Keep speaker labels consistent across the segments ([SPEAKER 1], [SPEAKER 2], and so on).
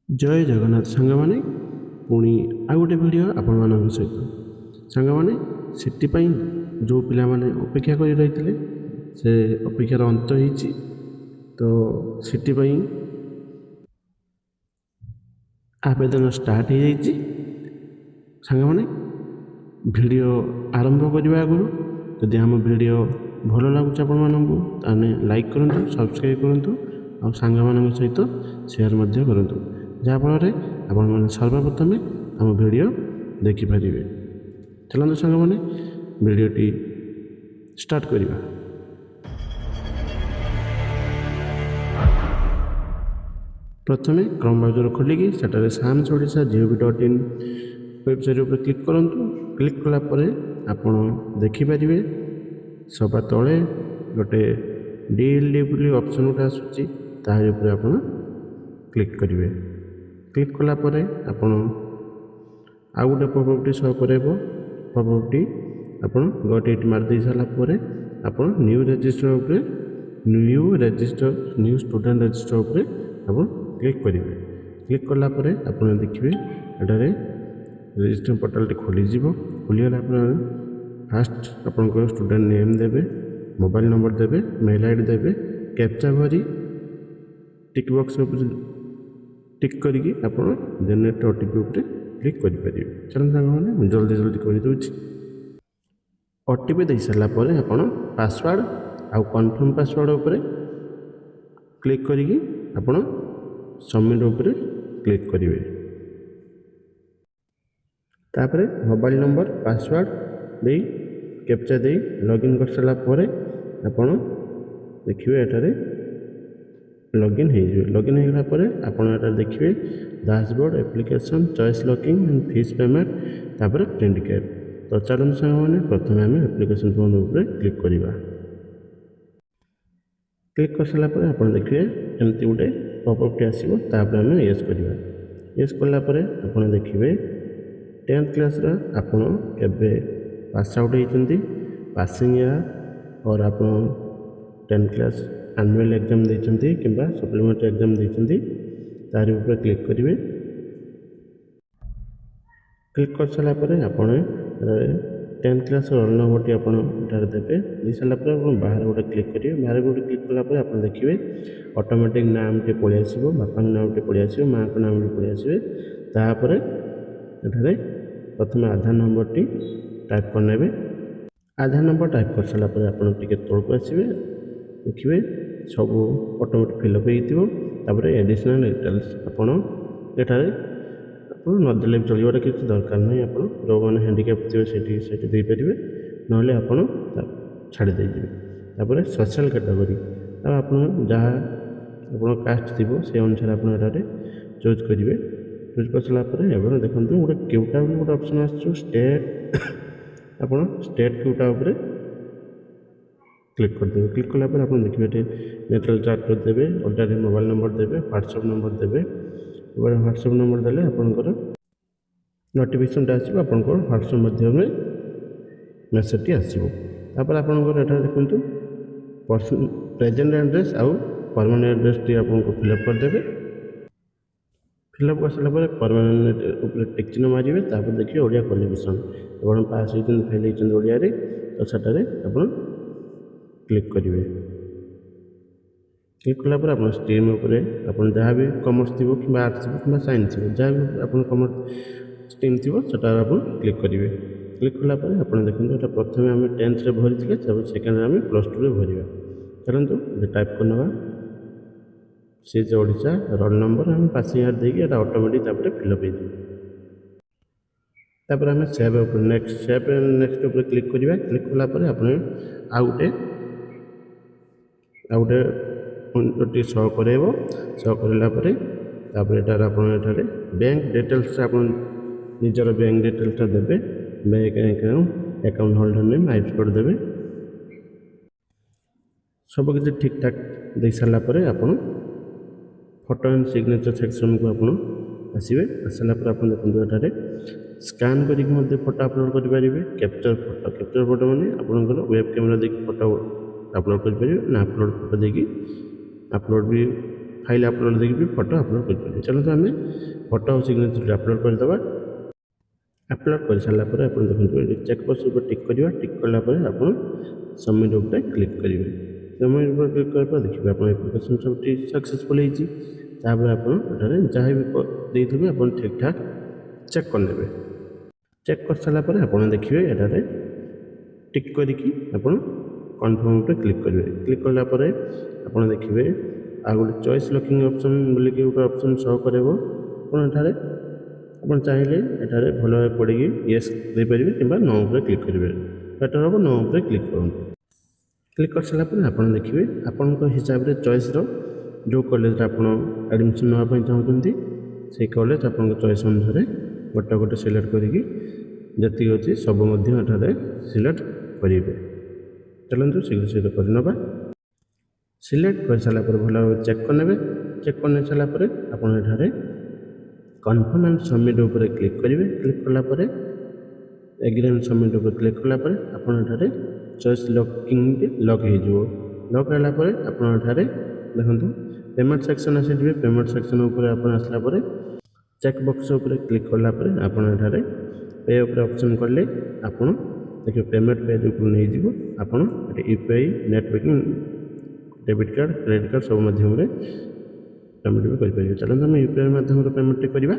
[SPEAKER 1] जय जगन्नाथ सांगमाने पुणी आउ गोटे भिडियो आपण मान सहित सांगमाने सेटिपाई जो पिला माने अपेक्षा कर रही से अपेक्षार अंत होईची। तो सेटिपाई आवेदन स्टार्ट हो जाइए। सांगमाने भिडियो आरंभ करने आगु जदि आम भिडियो भल लगुच आपण मानू ताने लाइक करूँ, सब्सक्राइब करूँ और सांग मान सहित शेयर करूँ जहाँफल आपण मैंने सर्वप्रथम आम भिडियो देखिपारे। चलते सांग मैंने भिडियोटी स्टार्ट करवा। प्रथम क्रोम ब्राउजर खोलिकी सेटारे samsodisha.gov.in वेबसाइट पर क्लिक करूँ। क्लिक कलापर आपण देखिपारे सभा तले गोटे DLD ऑप्शन गोटे आसूची तार ऊपर आप क्लिक करेंगे। क्लिक कलापर आपण आउ गोटे पपअपटी शो करेब। पपअपटी आप गट एट मारदे सारापर आप न्यू स्टूडेंट रजिस्टर उपर आप क्लिक करेंगे। क्लिक कलापर आप देखिए एटारे रजिस्ट्रेशन पोर्टाल खोली खोलीगला फास्ट आपण स्टूडेंट नेम देवे, मोबाइल नंबर देवे, मेल आईडी देवे, कैप्चा भरी टिक बॉक्स टिक करके आप जनरेट ओटीपी उपर क्लिक करेंगे। चलो मैंने जल्दी जल्दी करदे। ओटीपी दे सारापर आप पासवर्ड आउ कन्फर्म पासवर्ड उपर क्लिक करके आप सबमिट उपर क्लिक करेंगे। तापर मोबाइल नंबर पासवर्ड दे कैप्चा दे लॉगिन कर सारापर आपण देखिए एटारे लॉगिन लॉगिन होगा पर आपण देखिए dashboard application choice locking and fees payment तापर प्रिंट कैप। तो चलते सांग मैंने प्रथम आम एप्लिकेशन फॉर्म उपर क्लिक करवा। क्लिक कर सारापर आप देखिए एमती गोटे पपअपटी आसो तापर आम येस करवा। येस कलापर आप देखिए 10th क्लास आपड़ के पास आउट होती पासिंग ईयर और आप 10th क्लास एनुअल एग्जाम देते कि सप्लीमेंट्री एग्जाम देते तार ऊपर क्लिक करेंगे। क्लिक कर सारापर आप 10th class roll number T आप देते दे सारापर बाहर गोटे क्लिक करेंगे। बाहर गोटे क्लिक कलापर आप देखिए ऑटोमेटिक नाम टे पलि आसो, बापा नाम टे पलि आसो, माँ को नाम टे पलि आसवे। तापर एठारे प्रथम आधार नंबर टी टाइप करने। आधार नंबर टाइप कर सारापर आप तौक आसवे देखिए सब ऑटोमेटिक फिलअप होपर एडिशनल डिटेल्स आपड़ एठारे नदेले चलो किसी दरकार ना। आप जो मैंने हैंडिकैप थे देपारे ना आप छाड़दे तापर सोशल कैटेगरी आप जहाँ आप कास्ट थी से अनुसार आप चूज करेंगे। चूज कर सारापर एवं देखो गोटे क्यूटा गोटे ऑप्शन आसो स्टेट आप स्टेट क्यूटा उपर क्लिक करदेवे। क्लिक कलापर आप देखिए नेटल चार्ट देवे, अल्टरनेट मोबाइल नंबर देवे, व्हाट्सएप नंबर देवे। व्हाट्सएप नंबर देले आपंकर नोटिफिकेशन आसो आप व्हाट्सएप माध्यम मेसेज आसो। तापर आपंकर एटा देखो प्रेजेंट एड्रेस आउ परमानेंट एड्रेस टी आपको फिलअप करदेवे। फिलअप कर सारापर परमानेंट उपर टिक चिन्ह मारे। तापर देखिए ओडिया क्वालिफिकेशन आप पास होती फेल होती ओडिया तो सेटारे आप क्लिक करेंगे। क्लिक कलापर आप स्ट्रीम उपर आप जहाँ भी कमर्स थी कि आर्ट्स थी कि साइंस थी जहाँ भी आप कमर्स स्ट्रीम थी सेटा आप क्लिक करेंगे। क्लिक कलापर आप देखते यहाँ प्रथम आम 10th भरी थे सेकेंड आम +2 भरवा। चलते टाइप करना सी ओडिशा रोल नंबर आम पासिंग ईयर देकी ऑटोमेटिक फिलअप हो। तापर आम सेव नेक्स्ट उपर क्लिक करवा। क्लिक कलापर आप आउ गोटे शो करेब। शो करापर बैंक डिटेल्स आप निजर बैंक डिटेल्स देवे, बैंक अकाउंट होल्डर नेम आइप कोड देवे। सब किसी ठीक ठाक दे सारापर आप फोटो एंड सिग्नेचर सेक्शन को आप आसवे। आसारापर आप देखते ये स्कान करके फोटो अपलोड करेंगे। कैप्चर फोटो मैंने आपंकर वेब कैमेरा देखिए फोटो अपलोड करेंगे ना अपलोड फोटो देखिए अपलोड भी फाइल अपलोड देखिए भी फोटो अपलोड कर चलो आम फोटो और सिग्नेचर अपलोड करदे अपलोड कर सारा पर आप देखते चेकबक्स टिक करवा टिक कलापर आप सबमिट उपर क्लिक करेंगे सबमिट उपर क्लिक कर देखिए आप एप्लिकेशन सब सक्सेसफुल होपर आप जहाँ भी देते आप ठीक ठाक चेक करने चेक कर सारा पर आप देखिए ये टिक करके आप कन्फर्म उपर क्लिक करेंगे क्लिक कलापर आप देखिए आ गए चॉइस लॉकिंग ऑप्शन बोलिए गोटे ऑप्शन शो कर आप चाहिए एठारे भल भाव पढ़ी येस देपर कि नो उपर क्लिक करेंगे बेटर हम नो उपर क्लिक करूँ क्लिक कर सारापर आप देखिए आपण हिसाब से चॉइस जो कॉलेज आप एडमिशन नापी चाहते से कॉलेज आप चॉइस अनुसार गोटे गोटे सिलेक्ट करके जी अच्छी सब सिलेक्ट करेंगे चलते शीघ्र शीघ्र करना सिलेक्ट कर सारापर भल भाव चेक करने चेक कर सारापर आप कन्फर्म एंड सबमिट उपर क्लिक करेंगे क्लिक कलापर एग्री एंड सबमिट उपर क्लिक कलापर आप चॉइस लॉकिंग लॉक हो लॉक होगापर आप देखो पेमेंट सेक्शन आसीजे पेमेंट सेक्शन उपर आप आसला चेक बॉक्स उपर क्लिक कलापर आप पे उपर ऑप्शन कले आप देखिए पेमेंट पेज उपर नहीं जीव आप UPI net banking debit card credit card सब माध्यम पेमेंट भी करेंगे चलते आम यूपीआई माध्यम पेमेंट करवा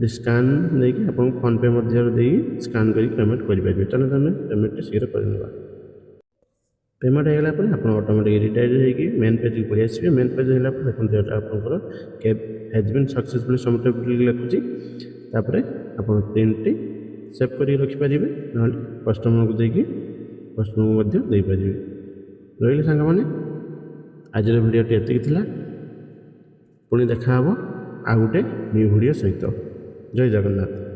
[SPEAKER 1] स्कान देखिए आप फोन पे मध्य स्कान कर पेमेंट करेंगे चलते आम पेमेंट शीघ्र करवा पेमेंट होगा आप ऑटोमेटिक रिटायर्ड हो मेन पेज को पलि आसवे मेन पेज है देखते आपंकर cab has been successful submitted लिखुची आप प्रिंट सेव कर रखिपारे ना कस्टमर को देकी कस्टमर को देपारे रही सांग मैंने आज भिडियोटी एति पुणी देखा आ गोटे न्यू वीडियो सहित जय जगन्नाथ।